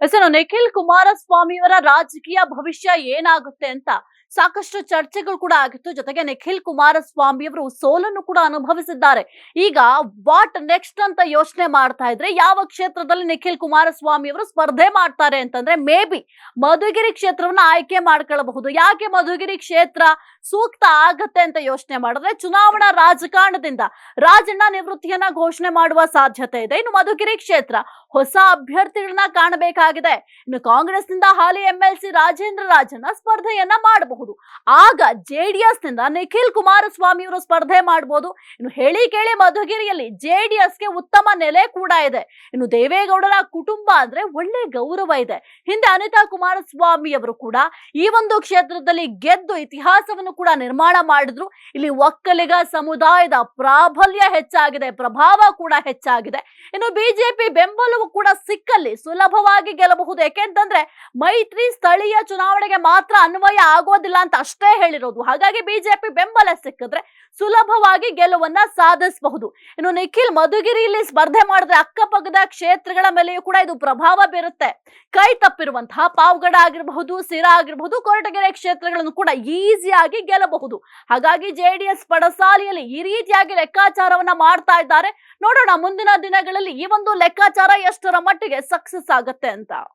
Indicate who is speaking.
Speaker 1: ಹೆಸರು ನಿಖಿಲ್ ಕುಮಾರಸ್ವಾಮಿಯವರ ರಾಜಕೀಯ ಭವಿಷ್ಯ ಏನಾಗುತ್ತೆ ಅಂತ ಸಾಕಷ್ಟು ಚರ್ಚೆಗಳು ಕೂಡ ಆಗಿತ್ತು. ಜೊತೆಗೆ ನಿಖಿಲ್ ಕುಮಾರಸ್ವಾಮಿಯವರು ಸೋಲನ್ನು ಕೂಡ ಅನುಭವಿಸಿದ್ದಾರೆ. ಈಗ ವಾಟ್ ನೆಕ್ಸ್ಟ್ ಅಂತ ಯೋಚನೆ ಮಾಡ್ತಾ ಇದ್ರೆ ಯಾವ ಕ್ಷೇತ್ರದಲ್ಲಿ ನಿಖಿಲ್ ಕುಮಾರಸ್ವಾಮಿಯವರು ಸ್ಪರ್ಧೆ ಮಾಡ್ತಾರೆ ಅಂತಂದ್ರೆ ಮೇ ಬಿ ಮಧುಗಿರಿ ಕ್ಷೇತ್ರವನ್ನ ಆಯ್ಕೆ ಮಾಡ್ಕೊಳ್ಳಬಹುದು. ಯಾಕೆ ಮಧುಗಿರಿ ಕ್ಷೇತ್ರ ಸೂಕ್ತ ಆಗತ್ತೆ ಅಂತ ಯೋಚನೆ ಮಾಡಿದ್ರೆ ಚುನಾವಣಾ ರಾಜಕಾರಣದಿಂದ ರಾಜಣ್ಣ ನಿವೃತ್ತಿಯನ್ನ ಘೋಷಣೆ ಮಾಡುವ ಸಾಧ್ಯತೆ ಇದೆ. ಇನ್ನು ಮಧುಗಿರಿ ಕ್ಷೇತ್ರ ಹೊಸ ಅಭ್ಯರ್ಥಿಗಳನ್ನ ಕಾಣಬೇಕಾಗಿದೆ. ಇನ್ನು ಕಾಂಗ್ರೆಸ್ನಿಂದ ಹಾಲಿ ಎಂಎಲ್ಸಿ ರಾಜೇಂದ್ರ ರಾಜಣ್ಣ ಸ್ಪರ್ಧೆಯನ್ನ ಮಾಡಬಹುದು. ಆಗ ಜೆಡಿಎಸ್ ನಿಂದ ನಿಖಿಲ್ ಕುಮಾರಸ್ವಾಮಿ ಅವರು ಸ್ಪರ್ಧೆ ಮಾಡಬಹುದು. ಇನ್ನು ಹೇಳಿ ಕೇಳಿ ಮಧುಗಿರಿಯಲ್ಲಿ ಜೆಡಿಎಸ್ಗೆ ಉತ್ತಮ ನೆಲೆ ಕೂಡ ಇದೆ. ಇನ್ನು ದೇವೇಗೌಡರ ಕುಟುಂಬ ಅಂದ್ರೆ ಒಳ್ಳೆ ಗೌರವ ಇದೆ. ಹಿಂದೆ ಅನಿತಾ ಕುಮಾರಸ್ವಾಮಿ ಅವರು ಕೂಡ ಈ ಒಂದು ಕ್ಷೇತ್ರದಲ್ಲಿ ಗೆದ್ದು ಇತಿಹಾಸವನ್ನು ಕೂಡ ನಿರ್ಮಾಣ ಮಾಡಿದ್ರು. ಇಲ್ಲಿ ಒಕ್ಕಲಿಗ ಸಮುದಾಯದ ಪ್ರಾಬಲ್ಯ ಹೆಚ್ಚಾಗಿದೆ, ಪ್ರಭಾವ ಕೂಡ ಹೆಚ್ಚಾಗಿದೆ. ಇನ್ನು ಬಿಜೆಪಿ ಬೆಂಬಲವು ಕೂಡ ಸಿಕ್ಕಲ್ಲಿ ಸುಲಭವಾಗಿ ಗೆಲ್ಲಬಹುದು. ಯಾಕೆಂತಂದ್ರೆ ಮೈತ್ರಿ ಸ್ಥಳೀಯ ಚುನಾವಣೆಗೆ ಮಾತ್ರ ಅನ್ವಯ ಆಗೋದಿಲ್ಲ ಅಂತ ಅಷ್ಟೇ ಹೇಳಿರೋದು. ಹಾಗಾಗಿ ಬಿಜೆಪಿ ಬೆಂಬಲ ಸಿಕ್ಕಿದ್ರೆ ಸುಲಭವಾಗಿ ಗೆಲುವನ್ನ ಸಾಧಿಸಬಹುದು. ಇನ್ನು ನಿಖಿಲ್ ಮಧುಗಿರಿಯಲ್ಲಿ ಸ್ಪರ್ಧೆ ಮಾಡಿದ್ರೆ ಅಕ್ಕಪಕ್ಕದ ಕ್ಷೇತ್ರಗಳ ಮೇಲೆಯೂ ಕೂಡ ಇದು ಪ್ರಭಾವ ಬೀರುತ್ತೆ. ಕೈ ತಪ್ಪಿರುವಂತಹ ಪಾವಗಡ ಆಗಿರಬಹುದು, ಸಿರಾ ಆಗಿರಬಹುದು, ಕೊರಟಗೆರೆ ಕ್ಷೇತ್ರಗಳನ್ನು ಕೂಡ ಈಸಿಯಾಗಿ ಗೆಲ್ಲಬಹುದು. ಹಾಗಾಗಿ ಜೆಡಿಎಸ್ ಪಡಸಾಲಿಯಲ್ಲಿ ಈ ರೀತಿಯಾಗಿ ಲೆಕ್ಕಾಚಾರವನ್ನ ಮಾಡ್ತಾ ಇದ್ದಾರೆ. ನೋಡೋಣ ಮುಂದಿನ ದಿನಗಳಲ್ಲಿ ಈ ಒಂದು ಲೆಕ್ಕಾಚಾರ ಎಷ್ಟರ ಮಟ್ಟಿಗೆ ಸಕ್ಸಸ್ ಆಗುತ್ತೆ ಅಂತ.